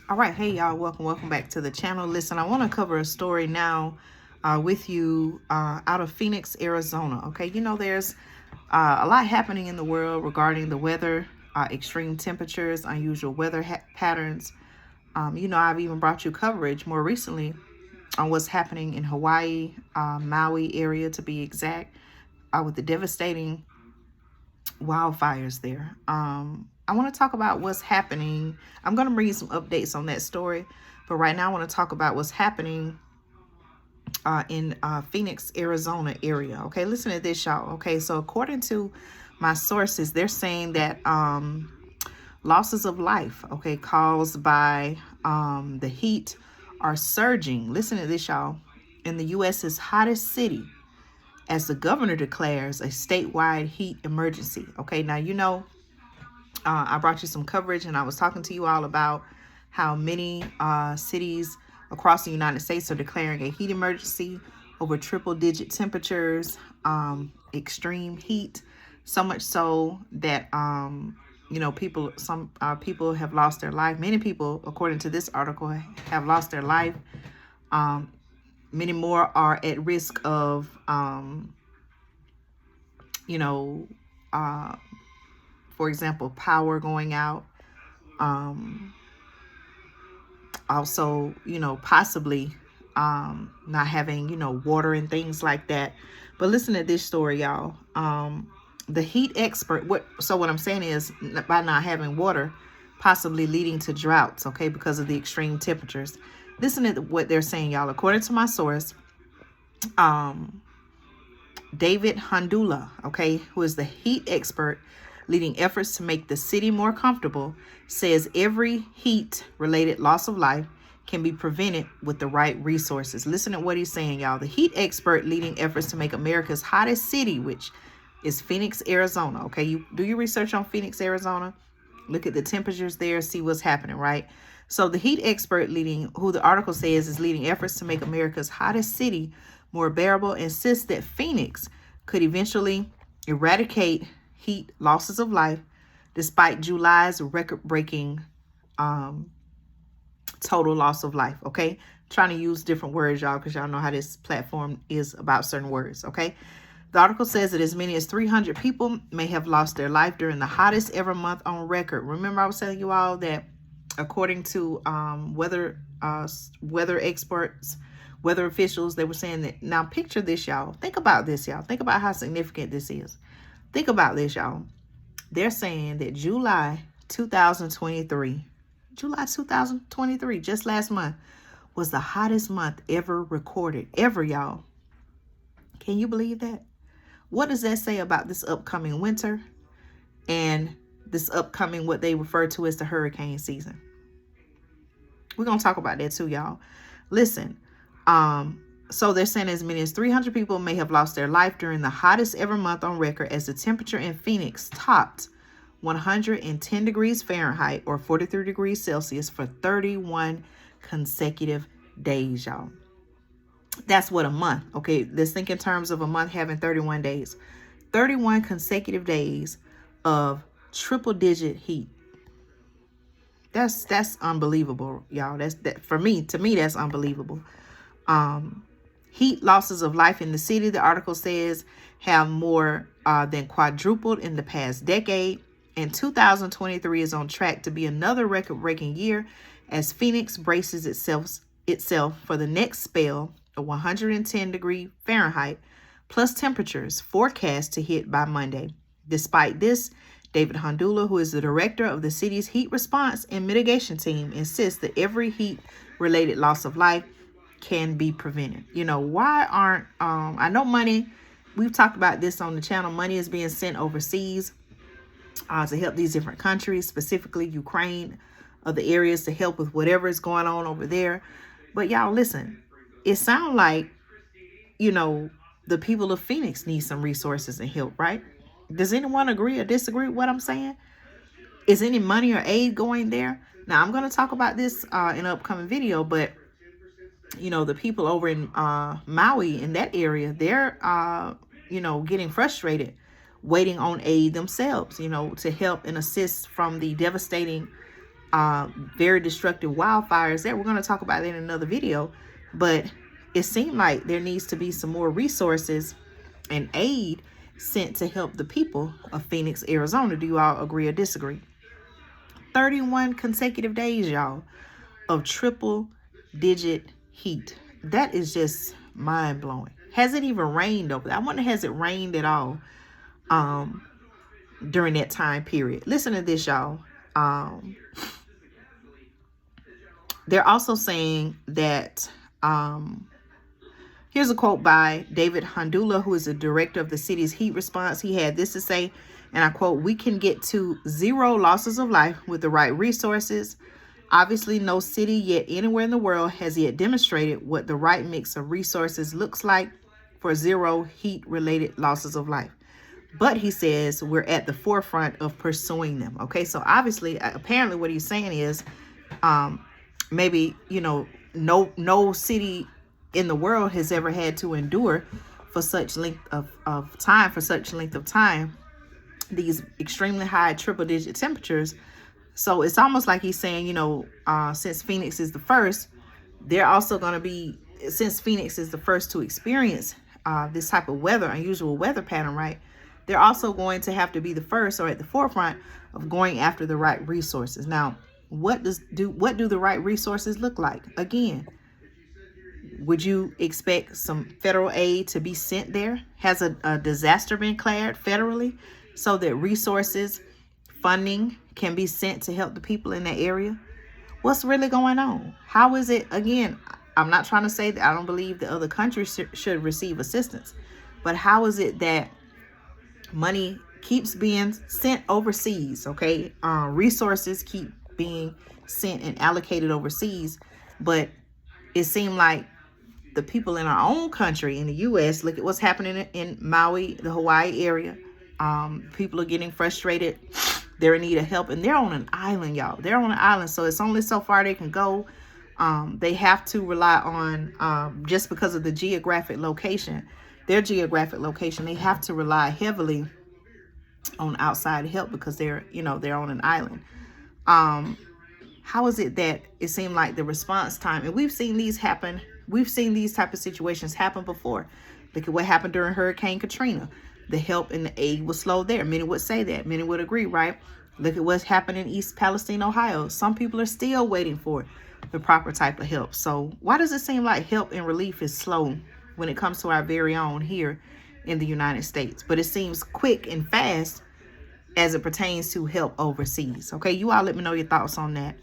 All right, hey y'all, welcome back to the channel. Listen, I want to cover a story now with you out of Phoenix, Arizona. Okay, there's a lot happening in the world regarding the weather, extreme temperatures, unusual weather patterns. I've even brought you coverage more recently on what's happening in Hawaii, Maui area to be exact, with the devastating wildfires there. I want to talk about what's happening. I'm going to bring you some updates on that story, but right now I want to talk about what's happening in Phoenix, Arizona area. Okay, listen to this, y'all. Okay, so according to my sources, they're saying that losses of life, okay, caused by the heat are surging. Listen to this, y'all. In the U.S.'s hottest city, as the governor declares a statewide heat emergency. Okay, now I brought you some coverage and I was talking to you all about how many cities across the United States are declaring a heat emergency over triple digit temperatures, extreme heat, so much so that some people have lost their life. Many people, according to this article, have lost their life. Many more are at risk of you know uh, for example, power going out. Also, possibly not having, water and things like that. But listen to this story, y'all. The heat expert, what I'm saying is, by not having water, possibly leading to droughts, okay, because of the extreme temperatures. Listen to what they're saying, y'all. According to my source, David Handula, okay, who is the heat expert leading efforts to make the city more comfortable, says every heat-related loss of life can be prevented with the right resources. Listen to what he's saying, y'all. The heat expert leading efforts to make America's hottest city, which is Phoenix, Arizona. Okay, you do your research on Phoenix, Arizona. Look at the temperatures there, see what's happening, right? So the heat expert who the article says is leading efforts to make America's hottest city more bearable, insists that Phoenix could eventually eradicate heat losses of life despite July's record-breaking total loss of life, okay? Trying to use different words, y'all, because y'all know how this platform is about certain words, okay? The article says that as many as 300 people may have lost their life during the hottest ever month on record. Remember, I was telling you all that according to weather experts, weather officials, they were saying that. Now, picture this, y'all. Think about this, y'all. Think about how significant this is. Think about this, y'all. They're saying that July 2023, just last month, was the hottest month ever recorded. Ever, y'all. Can you believe that? What does that say about this upcoming winter and this upcoming, what they refer to as the hurricane season? We're going to talk about that too, y'all. Listen, so they're saying as many as 300 people may have lost their life during the hottest ever month on record as the temperature in Phoenix topped 110 degrees Fahrenheit or 43 degrees Celsius for 31 consecutive days, y'all. That's what a month, okay? Let's think in terms of a month having 31 days. 31 consecutive days of triple digit heat. That's unbelievable, y'all. To me, that's unbelievable. Heat losses of life in the city, the article says, have more than quadrupled in the past decade. And 2023 is on track to be another record-breaking year as Phoenix braces itself for the next spell of 110 degree Fahrenheit plus temperatures forecast to hit by Monday. Despite this, David Handula, who is the director of the city's heat response and mitigation team, insists that every heat-related loss of life can be prevented. Why aren't, I know money, we've talked about this on the channel, money is being sent overseas to help these different countries, specifically Ukraine, other areas, to help with whatever is going on over there. But y'all, listen, it sounds like, the people of Phoenix need some resources and help, right? Does anyone agree or disagree with what I'm saying? Is any money or aid going there? Now, I'm going to talk about this in an upcoming video, but the people over in Maui, in that area, they're, getting frustrated, waiting on aid themselves, to help and assist from the devastating very destructive wildfires there. We're going to talk about that in another video. But it seemed like there needs to be some more resources and aid sent to help the people of Phoenix, Arizona. Do you all agree or disagree? 31 consecutive days, y'all, of triple digit heat. That is just mind blowing. Has it even rained over there? I wonder, has it rained at all during that time period? Listen to this, y'all. They're also saying that, here's a quote by David Handula, who is the director of the city's heat response. He had this to say, and I quote, "We can get to 0 losses of life with the right resources. Obviously, no city yet anywhere in the world has yet demonstrated what the right mix of resources looks like for 0 heat-related losses of life. But," he says, "we're at the forefront of pursuing them." Okay, so obviously, apparently what he's saying is maybe, no city in the world has ever had to endure for such length of time, these extremely high triple-digit temperatures. So it's almost like he's saying, since Phoenix is the first, they're also going to be, since Phoenix is the first to experience this type of weather, unusual weather pattern, right? They're also going to have to be the first or at the forefront of going after the right resources. Now, what do the right resources look like? Again, would you expect some federal aid to be sent there? Has a disaster been declared federally so that resources, funding can be sent to help the people in that area? What's really going on? How is it? Again, I'm not trying to say that I don't believe that other countries should receive assistance, but how is it that money keeps being sent overseas? Okay, resources keep being sent and allocated overseas, but it seemed like the people in our own country, in the U.S., look at what's happening in Maui, the Hawaii area. People are getting frustrated. They're in need of help, and they're on an island, y'all. They're on an island, so it's only so far they can go. They have to rely on, just because of the geographic location, their geographic location, they have to rely heavily on outside help because they're on an island. How is it that it seemed like the response time, and we've seen these happen, we've seen these type of situations happen before. Look at what happened during Hurricane Katrina. The help and the aid was slow there. Many would say that. Many would agree, right? Look at what's happened in East Palestine, Ohio. Some people are still waiting for the proper type of help. So why does it seem like help and relief is slow when it comes to our very own here in the United States? But it seems quick and fast as it pertains to help overseas. Okay, you all let me know your thoughts on that.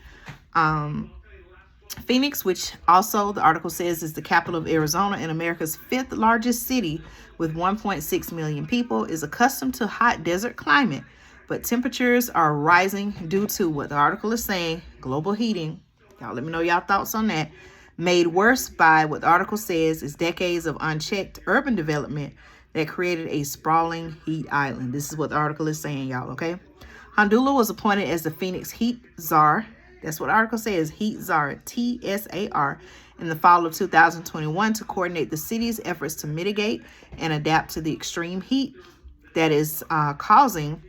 Phoenix, which also the article says is the capital of Arizona and America's 5th largest city with 1.6 million people, is accustomed to hot desert climate, but temperatures are rising due to what the article is saying, global heating. Y'all let me know y'all thoughts on that. Made worse by what the article says is decades of unchecked urban development that created a sprawling heat island. This is what the article is saying, y'all, okay? Handula was appointed as the Phoenix Heat Czar. That's what the article says, Heat Czar, T-S-A-R, in the fall of 2021 to coordinate the city's efforts to mitigate and adapt to the extreme heat that is causing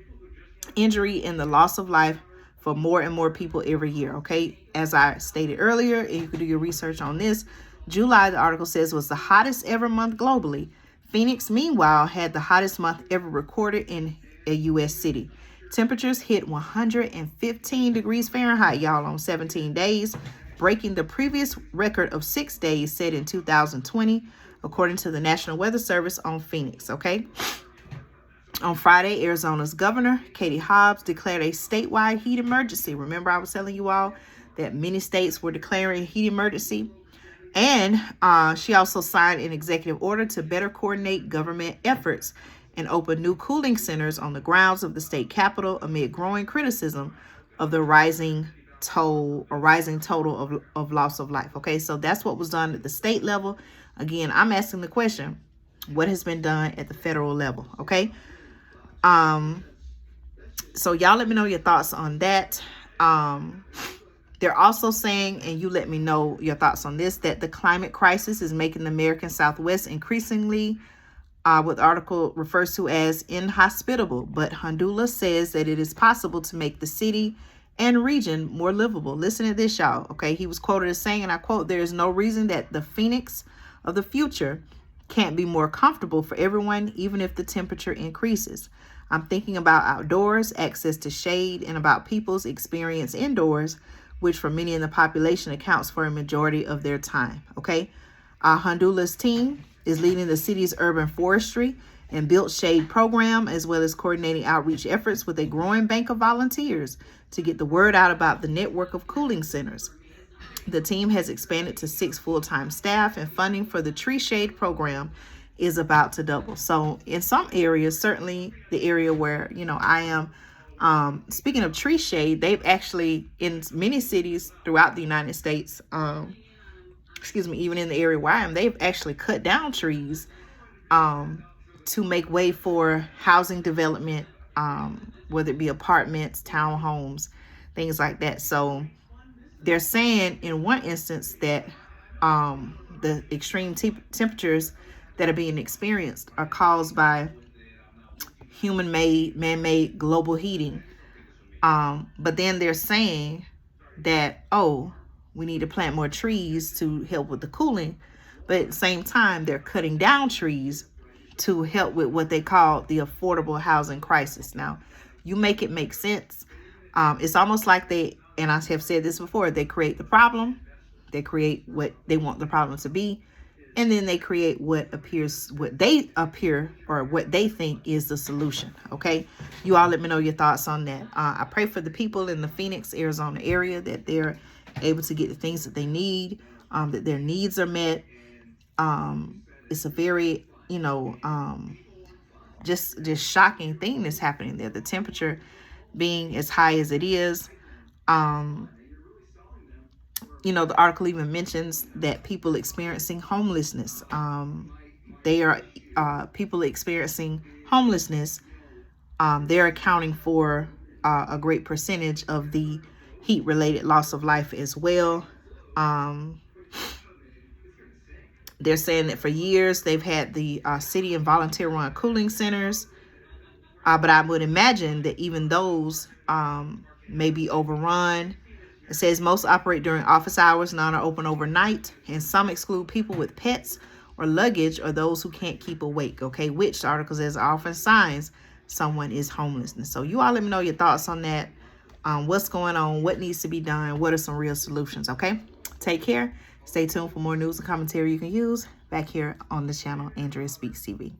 injury and the loss of life for more and more people every year, okay? As I stated earlier, and you can do your research on this, July, the article says, was the hottest ever month globally. Phoenix, meanwhile, had the hottest month ever recorded in a U.S. city. Temperatures hit 115 degrees Fahrenheit, y'all, on 17 days, breaking the previous record of 6 days set in 2020, according to the National Weather Service on Phoenix, okay? On Friday, Arizona's governor, Katie Hobbs, declared a statewide heat emergency. Remember, I was telling you all that many states were declaring a heat emergency. And she also signed an executive order to better coordinate government efforts and open new cooling centers on the grounds of the state capitol amid growing criticism of the rising total of loss of life. Okay, so that's what was done at the state level. Again, I'm asking the question, what has been done at the federal level? Okay. So y'all let me know your thoughts on that. They're also saying, and you let me know your thoughts on this, that the climate crisis is making the American Southwest increasingly what the article refers to as inhospitable. But Handula says that it is possible to make the city and region more livable. Listen to this, y'all. Okay, he was quoted as saying, and I quote, "There is no reason that the Phoenix of the future can't be more comfortable for everyone, even if the temperature increases. I'm thinking about outdoors, access to shade, and about people's experience indoors, which for many in the population accounts for a majority of their time." Okay, our Honduras team is leading the city's urban forestry and built shade program, as well as coordinating outreach efforts with a growing bank of volunteers to get the word out about the network of cooling centers. The team has expanded to 6 full-time staff, and funding for the tree shade program is about to double. So in some areas, certainly the area where, I am, speaking of tree shade, they've actually, in many cities throughout the United States, even in the area where I am, they've actually cut down trees to make way for housing development, whether it be apartments, townhomes, things like that. So they're saying in one instance that the extreme temperatures that are being experienced are caused by human-made, man-made global heating. But then they're saying that, we need to plant more trees to help with the cooling. But at the same time, they're cutting down trees to help with what they call the affordable housing crisis. Now, you make it make sense. It's almost like and I have said this before, they create the problem, they create what they want the problem to be, and then they create what they think is the solution. Okay, you all let me know your thoughts on that. I pray for the people in the Phoenix, Arizona area that they're able to get the things that they need, that their needs are met. It's a very, just shocking thing that's happening there. The temperature being as high as it is. The article even mentions that people experiencing homelessness, people experiencing homelessness, they're accounting for a great percentage of the heat-related loss of life as well. They're saying that for years they've had the city and volunteer-run cooling centers, but I would imagine that even those may be overrun. It says most operate during office hours, none are open overnight, and some exclude people with pets or luggage or those who can't keep awake, okay, which the article says are often signs someone is homelessness. So you all let me know your thoughts on that. What's going on, what needs to be done, what are some real solutions, okay? Take care. Stay tuned for more news and commentary you can use back here on the channel, Andrea Speaks TV.